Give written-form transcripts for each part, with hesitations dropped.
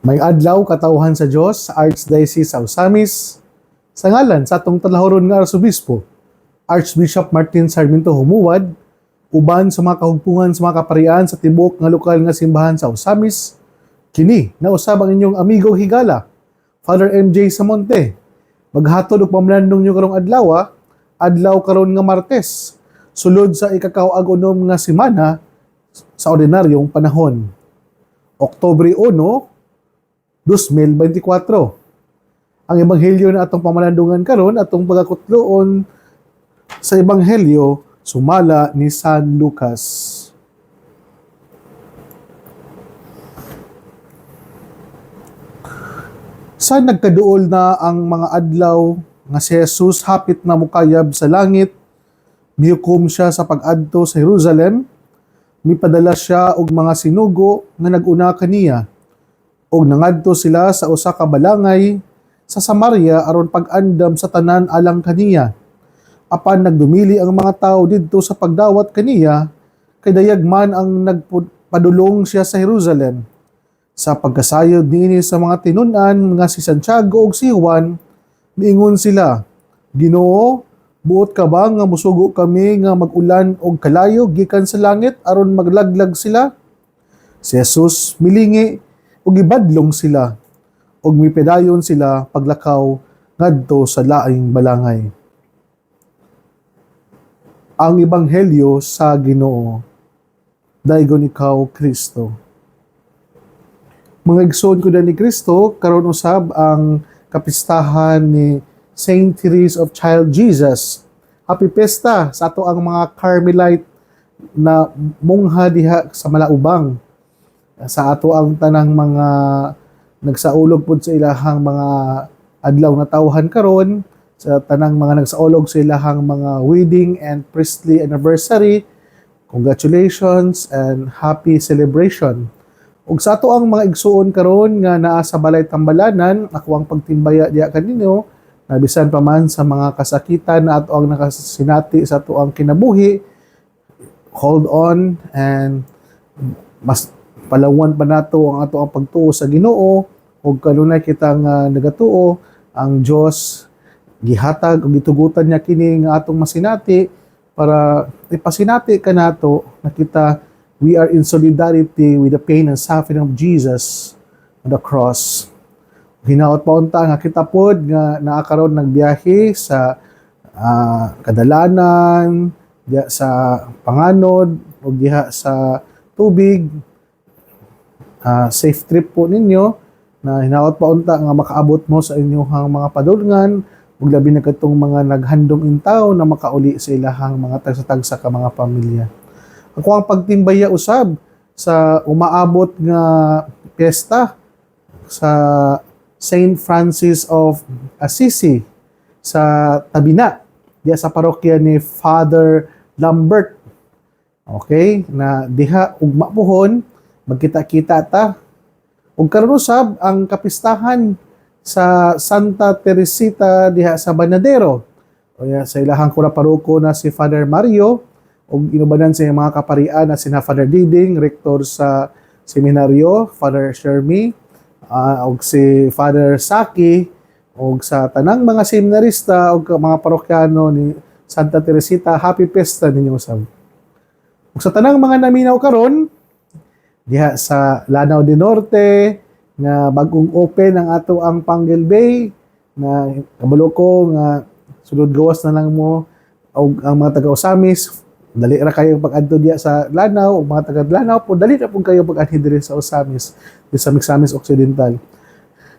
May adlaw katawhan sa Dios sa Archdiocese sa Osamis sa ngalan sa atong talahuron nga Arsobispo Archbishop Martin Sarmiento Humuwad, uban sa mga kahugpungan sa mga kaparian sa tibok nga lokal nga simbahan sa Osamis, kini na usab ang inyong amigo higala, Father MJ Samonte. Maghatod og pamlandong nyo karong adlaw karon nga Martes, sulod sa ikakauag-unom nga semana sa ordinaryong panahon. Oktubre 1, 2024. Ang ebanghelyo na atong pamalandungan karon atong pagakutloon sa ebanghelyo sumala ni San Lucas. Sa nagkaduol na ang mga adlaw nga si Jesus hapit na mukayab sa langit, mihukom siya sa pag-adto sa Jerusalem, mipadala siya og mga sinugo nga naguna kaniya, og nangadto sila sa usa ka balangay sa Samaria aron pag-andam sa tanan alang kaniya. Apan nagdumili ang mga tao didto sa pagdawat kaniya, kay dayagman ang nagpadulong siya sa Jerusalem. Sa pagkasayod niini sa mga tinun-an nga si Santiago ug si Juan, miingon sila, Ginoo, buot ka ba nga musugo kami nga mag-ulan og kalayo gikan sa langit aron maglaglag sila? Si Jesus milingi ug gibadlong sila, ug mipedayon sila paglakaw ngadto sa laing balangay. Ang ebanghelyo sa Ginoo. Daygon ikaw, Kristo. Mga igsoon ko ni Kristo, karon usab ang kapistahan ni Saint Therese of Child Jesus. Happy Pesta sa ato ang mga Carmelite na mungha diha sa Malaubang. Sa ato ang tanang mga nagsaulog pud sa ilahang mga adlaw na tawhan karon, sa tanang mga nagsaulog sa ilahang mga wedding and priestly anniversary. Congratulations and happy celebration. Ug sa ato ang mga igsuon karon nga naa sa balay tambalanan, ako ang pagtimbaya diya kaninyo, nabisan pa man sa mga kasakitan na ato ang nakasinati sa ato ang kinabuhi, hold on and mas palawan pa nato ang ato ang pagtuo sa Ginoo, ug kanunay kitang nagatuo ang Dios gihatag ug gitugutan niya kini nga atong masinati para ipasinati kanato na kita we are in solidarity with the pain and suffering of Jesus on the cross. Hinaot pa unta nga kita pod nga naa karon nagbiyahe sa kadalanan, diha sa panganod o diha sa tubig. Safe trip po ninyo na hinaot pa unta nga makaabot mo sa inyong mga padulngan ug labi na katong mga naghandom intaw na makauli sa ilahang mga tagsa-tagsa ka mga pamilya. Ako ang pagtimbaya usab sa umaabot nga piyesta sa Saint Francis of Assisi sa Tabina, diya sa parokya ni Father Lambert. Okay, na diha ugma pohon magkita-kita ta. Ug karon usab ang kapistahan sa Santa Teresita diha sa Banadero. O sa ilahang kuraparoko na si Father Mario, ug inubanan sa mga kaparian na sina Father Diding, rektor sa seminaryo, Father Shermy, ug si Father Saki, ug sa tanang mga seminarista ug mga parokyano ni Santa Teresita, happy pesta ninyo usab. Ug sa tanang mga naminaw karon diha sa Lanao del Norte nga bagong open ang ato ang Panguil Bay na kabalo ko nga sulod gawas na lang mo ug ang mga taga-Osamis dali ra kayo pag-adto diya sa Lanao, o mga taga-Lanao po, dali ra po kayo pag-anhi diri sa Osamis, di sa Misamis Occidental.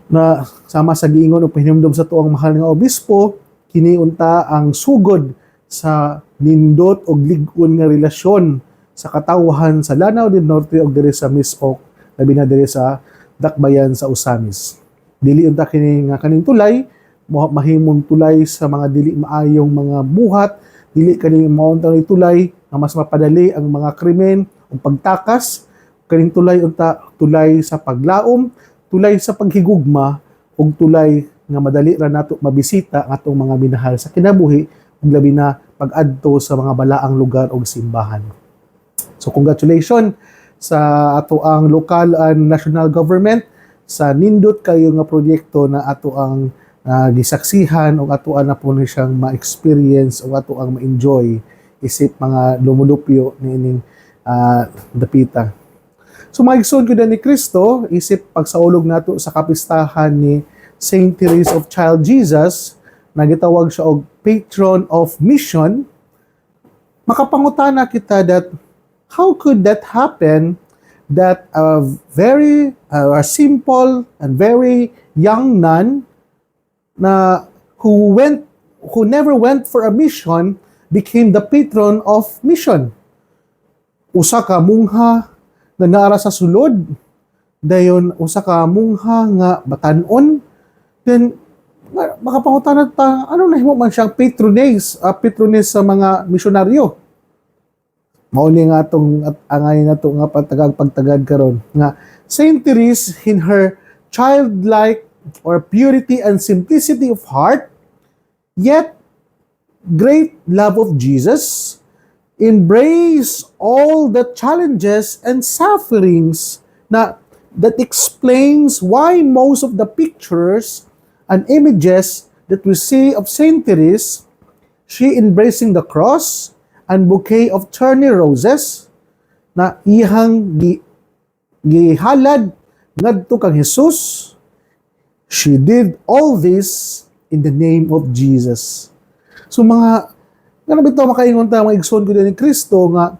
Na sama sa giingon o pahinumdom sa tuang mahal nga obispo, kiniunta ang sugod sa nindot o lig-on nga relasyon sa katawhan sa Lanao del Norte o diri sa Misok, labi na diri sa Dakbayan sa Osamis. Dili unta kini nga kaning tulay, mahimong tulay sa mga dili maayong mga buhat, dili kaning maunta ni tulay nga mas mapadali ang mga krimen o pagtakas, kaning tulay unta tulay sa paglaom, tulay sa paghigugma ug tulay nga madali ra nato mabisita ang atong mga minahal sa kinabuhi ug labi na pag-adto sa mga balaang lugar o simbahan. So congratulations sa ato ang local and national government sa nindot kayo nga proyekto na ato ang gisaksihan o ato na po ni siyang ma-experience o ato ang ma-enjoy isip mga lumulupyo niining dapita. So mga igsoon ko ni Kristo, isip pagsaulog nato sa kapistahan ni Saint Therese of Child Jesus, na gitawag siya og patron of mission, makapangutana kita that how could that happen that a very simple and very young nun na who never went for a mission became the patron of mission. Usa ka mungha nga naara sa sulod, dayon usa ka mungha nga batan-on, then makapangutana ta ano nahimo man siyang patroness sa mga misyonaryo. Mao ni nga atong angay nato nga pagtagad karon nga Saint Therese, in her childlike or purity and simplicity of heart, yet great love of Jesus, embrace all the challenges and sufferings that explains why most of the pictures and images that we see of Saint Therese, she embracing the cross and bouquet of thorny roses, na ihang gihalad ngadto kang Jesus. She did all this in the name of Jesus. So nga nabito makaingon ta mga igsoon ko ni Kristo nga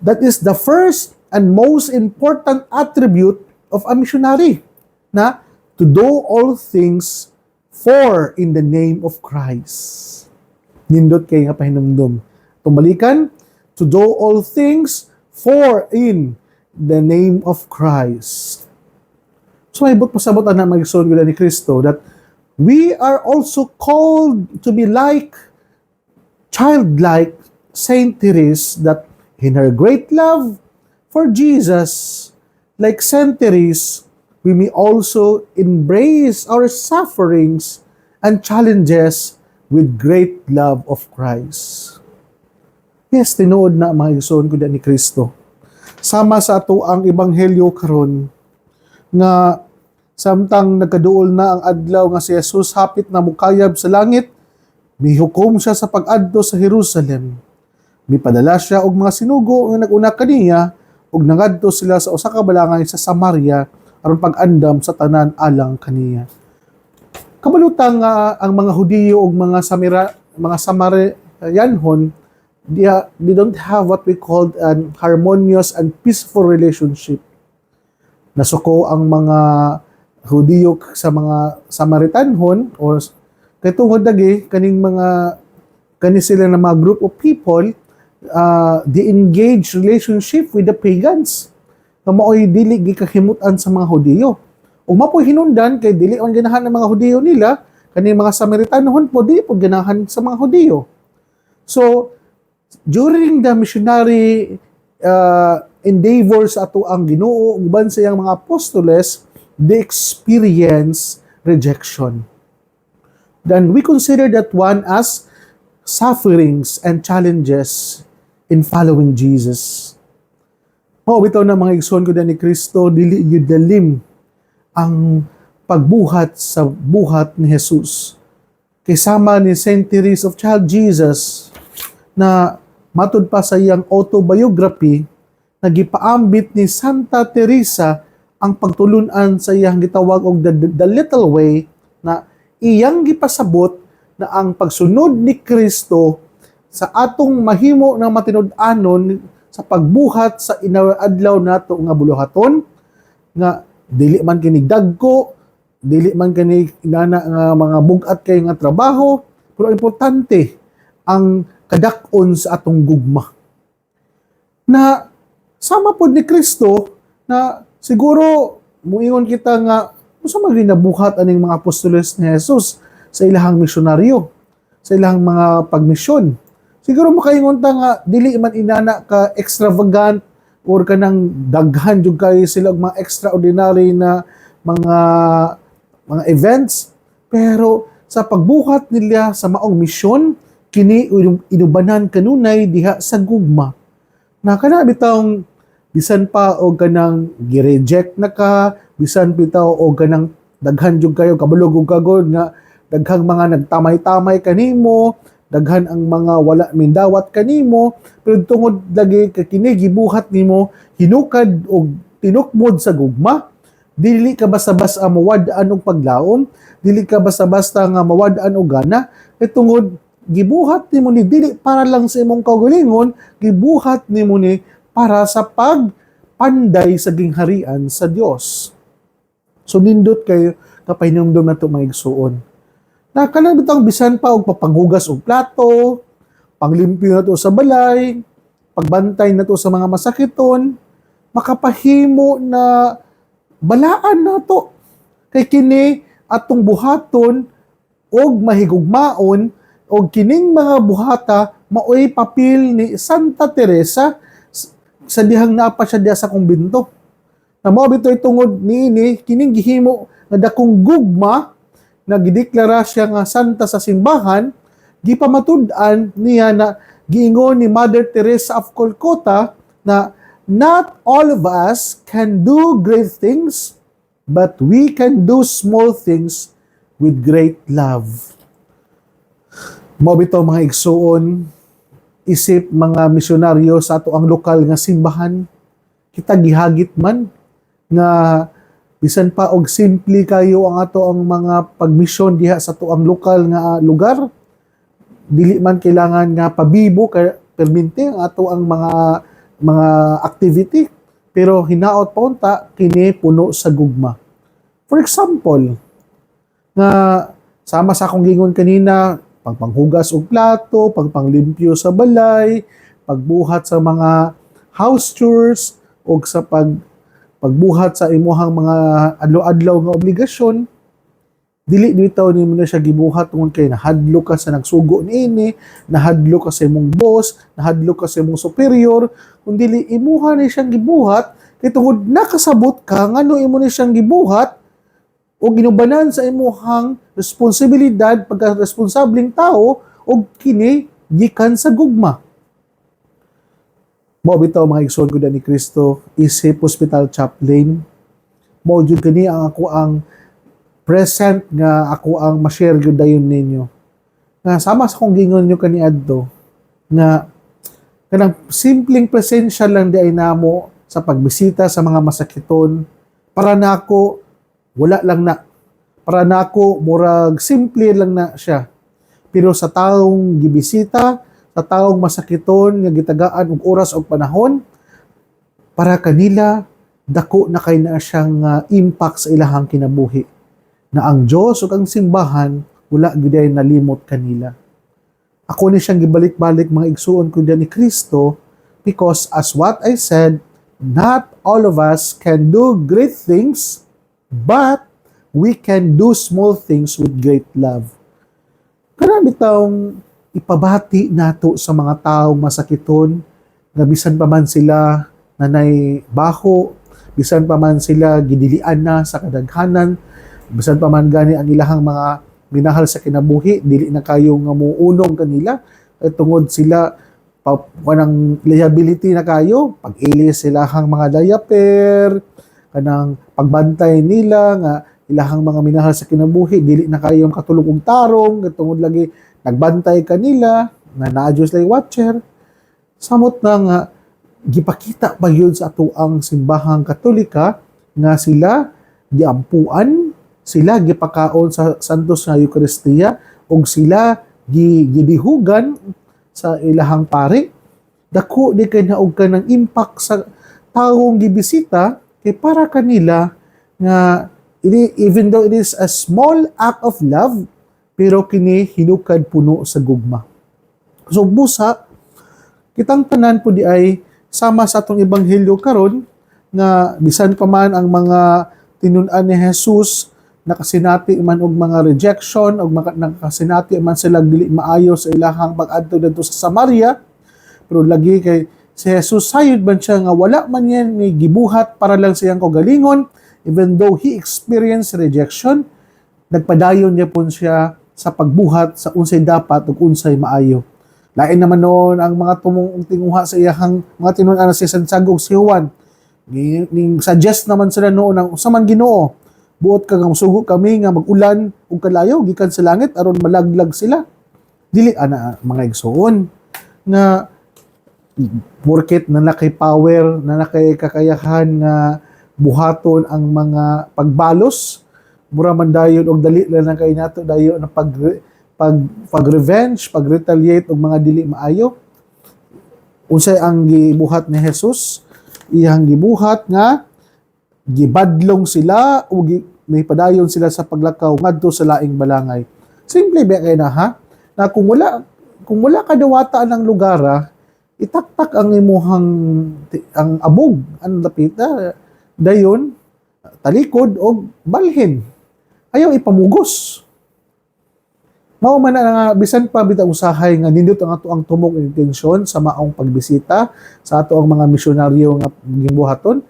that is the first and most important attribute of a missionary, na to do all things for in the name of Christ. Nindot kay nga pahinumdum. Tumalikan, to do all things for in the name of Christ. So may pasabot na mag-igsoon ko ni Kristo that we are also called to be like childlike Saint Therese, that in her great love for Jesus, like Saint Therese, we may also embrace our sufferings and challenges with great love of Christ. Yes, tinuod na mga igsoon ko ni Kristo. Sama sa ato ang ebanghelyo karon nga samtang nagkaduol na ang adlaw nga si Jesus hapit na mukayab sa langit, mihukom siya sa pag-adto sa Jerusalem. Mipadala siya og mga sinugo nga nag-una kaniya ug nangadto sila sa usa ka balangay sa Samaria aron pag-andam sa tanan alang kaniya. Kabalutang ang mga Hudiyo ug mga Samaritanhon, they don't have what we call an harmonious and peaceful relationship. Nasuko ang mga Hudiyo sa mga Samaritanhon or kay tungod dagi kani sila na mga group of people, they engage relationship with the pagans na maoy dili gikahimutan sa mga Hudiyo. Ug mapoy hinungdan kay dili man ganahan ng mga Hudiyo nila, kani mga Samaritanhon po dili po ganahan sa mga Hudiyo. So during the missionary endeavors ato ang Ginoo uban sa iyang mga apostoles, they experience rejection. Then we consider that one as sufferings and challenges in following Jesus. Bitaw na mga igsoon ko ni Kristo, dili yun dalim ang pagbuhat sa buhat ni Jesus. Kasama ni Saint Therese of Child Jesus na matud pa sa iyang autobiography, nagipaambit ni Santa Teresa ang pagtulunan sa iyang gitawag og the little way, na iyang gipasabot na ang pagsunod ni Kristo sa atong mahimo na matinud-anon sa pagbuhat sa inaadlaw nato nga buluhaton, nga dili man kini dagko, dili man kini inana nga mga bugat kay nga trabaho, pero importante ang kadak-on sa atong gugma. Na sama pod ni Kristo na siguro muingon kita nga usa man ginabuhat aning mga apostoles ni Jesus sa ilahang misyonaryo, sa ilahang mga pagmisyon. Siguro makaingon ta nga dili man inana ka extravagant or kanang daghan jud kay sila og mga extraordinary na mga events, pero sa pagbuhat nila sa maong misyon kini inubanan kanunay diha sa gugma. Na kana bitawng bisan pa o ganang gi-reject na ka, bisan bitaw o ganang daghan jud kayo kabulog ug kagod nga daghang mga nagtamay-tamay kanimo, daghan ang mga wala mindawat kanimo, pero tungod lagi kay kini gibuhat nimo hinukad og tinukmod sa gugma, dili ka basta-basta mawad-an og paglaom, dili ka basta-basta nga mawad-an og gana, kay tungod gibuhat nimo ni dili para lang sa imong kaugalingon, gibuhat nimo ni para sa pagpanday sa gingharian sa Dios. So nindot kayo kapahinumdum na ito mga igsuon. Nakalang bitang bisan pa og papanghugas og plato, panglimpyo na to sa balay, pagbantay na to sa mga masakiton, makapahimo na balaan na to. Kay kini atong buhaton og mahigugmaon og kining mga buhata maoy papel ni Santa Teresa sa dihang napa siya diha sa kumbento. Na mao bitoy tungod niini kining gihimo nga dakong gugma na gideklara siya nga santa sa simbahan, gipamatud-an niya na giingon ni Mother Teresa of Calcutta na not all of us can do great things, but we can do small things with great love. Mao bitaw mga igsuon, isip mga misyonaryo sa ato ang lokal nga simbahan, kita gihagit man nga bisan pa og simple kayo ang ato ang mga pagmisyon diha sa ato ang lokal nga lugar, dili man kailangan nga pabibo kay permente ang ato ang mga activity, pero hinaot pa unta kini puno sa gugma. For example, nga sama sa akong gingon kanina, pagpanghugas og plato, pagpanglimpyo sa balay, pagbuhat sa mga house chores o sa pagbuhat sa imuhang mga adlaw-adlaw nga obligasyon, dili bitaw nimo na siya gibuhat tungod kay nahadlo ka sa nagsugo niini, nahadlo ka sa imong boss, nahadlo ka sa imong superior, kundi imuha ni siyang gibuhat kay tungod nakasabot ka ngano imo ni siyang gibuhat o ginubanan sa imuhang responsibilidad pagka responsabling tao o kini gikan sa gugma. Mao bitaw mga igsoon ko ni Kristo, isip hospital chaplain. Mao jud kani ang ako ang present nga ako ang ma-share gyud dayon ninyo. Nga sama sa kong gingon nyo kaniadto nga kanang simpleng presensya lang di ay namo sa pagbisita sa mga masakiton para nako wala lang na. Para nako murag simple lang na siya. Pero sa taong gibisita, sa taong masakiton nga gitagaan og oras og panahon, para kanila dako na kay na siyang impact sa ilahang kinabuhi. Na ang Dios ug ang simbahan wala gyud ay nalimot kanila. Ako ni siyang gibalik-balik mga igsuon ko ni Kristo, because as what I said, not all of us can do great things, but we can do small things with great love. Karami taong ipabati nato sa mga taong masakiton, nga bisan pa man sila nanay baho, bisan pa man sila gidilian na sa kadaghanan, bisan pa man gani ang ilahang mga minahal sa kinabuhi, dili na kayo nga muunong kanila, tungod sila kanang liability na kayo, pag-ilis silahang mga diaper, kanang pagbantay nila nga ilahang mga minahal sa kinabuhi, dili na kayo katulog og tarong, tungod lagi nagbantay kanila, na naadyo sila watcher. Samot na nga gipakita pa yun sa ato ang simbahang Katolika nga sila giampuan, sila gipakaon sa santos nga Eucharistia, ug sila gidihugan sa ilahang pari. Dako di kay naog ka ng impact sa taong gibisita kay para kanila nga even though it is a small act of love, pero kini hinukad puno sa gugma. So busa kitang tanan po di ay sama sa atong ebanghelyo karon nga bisan pa man ang mga tinun-an ni Jesus nakasinati man og mga rejection og nakasinati man sila dili maayo sa ilahang pag-adto didto sa Samaria, pero lagi kay si Jesus sayod man siya nga wala man yan ni gibuhat para lang siyang kaugalingon, even though he experienced rejection, nagpadayon niya po siya sa pagbuhat sa unsay dapat ug unsay maayo. Lain naman noon ang mga tumong tinguha sa iyang mga tinun-an si Santiago ug si Juan, ning suggest naman sila noon ng usa man Ginoo, buot kag sugo kami nga mag-ulan ug kalayo gikan sa langit aron malaglag sila. Dili ana mga igsoon nga porket na nakay power, na nakay kakayahan nga buhaton ang mga pagbalos, mura man dayon og dali lang kay nato dayon na pag-revenge, pag-retaliate og mga dili maayo. Unsay ang gibuhat ni Jesus? Iyang gibuhat nga gibadlong sila o may padayon sila sa paglakaw ngadto sa laing balangay. Simple ba kay na ha? Na kung wala ka dawata ng lugar, itaktak ang imuhang ang abog, ang lapita, dayon talikod o balhin. Ayaw ipamugos. Mao man na nga bisan pa bitaw usahay nga nindot ang ato ang tumong intensyon sa maong pagbisita sa ato ang mga misyonaryo nga gimbuhaton.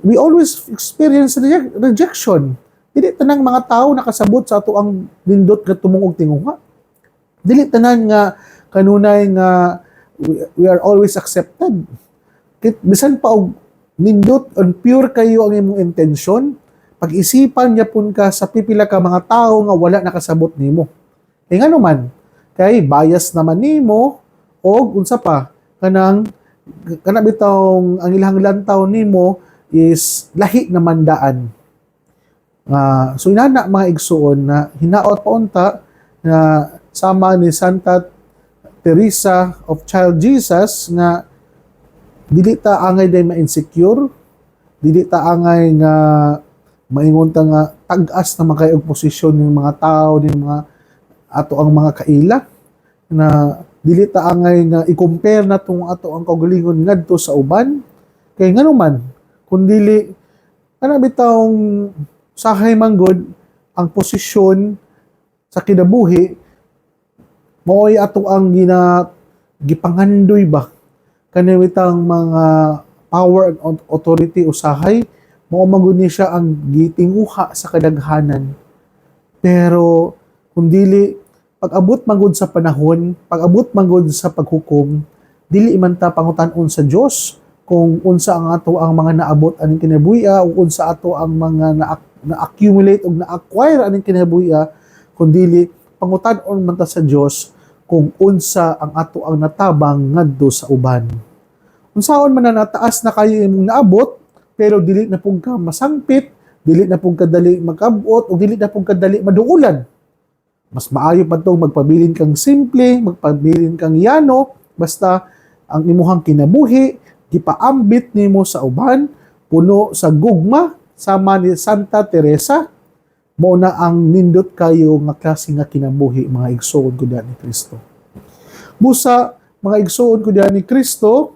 We always experience rejection. Dili tanang mga tao nakasabot sa ato ang nindot nga tumong og tinguha. Dili tanan nga kanunay nga we are always accepted. Bisan pa og nindot and pure kayo ang imong intensyon, pag-isipan niya pun ka sa pipila ka mga tao nga wala nakasabot nimo. Nga naman, kay bias naman nimo og unsa pa kanang bitawng ang ilang lantaw nimo is lahi naman daan. So inana mga igsuon na hinaot pa unta na sama ni Santa Teresa of Child Jesus nga dili ta angay day ma-insecure, dili ta angay nga maingon ta nga tag-as na makay og posisyon ng mga tao, ng mga ato ang mga kaila na dili ta angay nga i-compare natong ato ang kaugalingon ngadto sa uban kay nganuman kun dili ana bitawng sahay manggod ang posisyon sa kinabuhi maoy ato ang gipangandoy ba kaniwitang mga power and authority usahay mao manggod ni siya ang gitinguha sa kadaghanan. Pero kung dili pag-abot manggod sa panahon, pag-abot manggod sa paghukom, dili man ta pangutan-on sa Dios kung unsa ang ato ang mga naabot aning kinabuhi o unsa ato ang mga na-accumulate o na-acquire aning kinabuhi kung dili pangutan-on man ta sa Dios kung unsa ang ato ang natabang ngadto sa uban. Unsaon man na nataas na kayo imong naabot pero dili na pug ka masangpit, dili na pug kadali magabot o dili na pug kadali maduulan. Mas maayo pa itong magpabilin kang simple, magpabilin kang yano, basta ang imuhang kinabuhi, gipaambit nimo sa uban, puno sa gugma, sama ni Santa Teresa, mao na ang nindot kayo nga klase nga kinabuhi, mga igsoon ko diyan ni Kristo. Busa, mga igsoon ko diyan ni Kristo,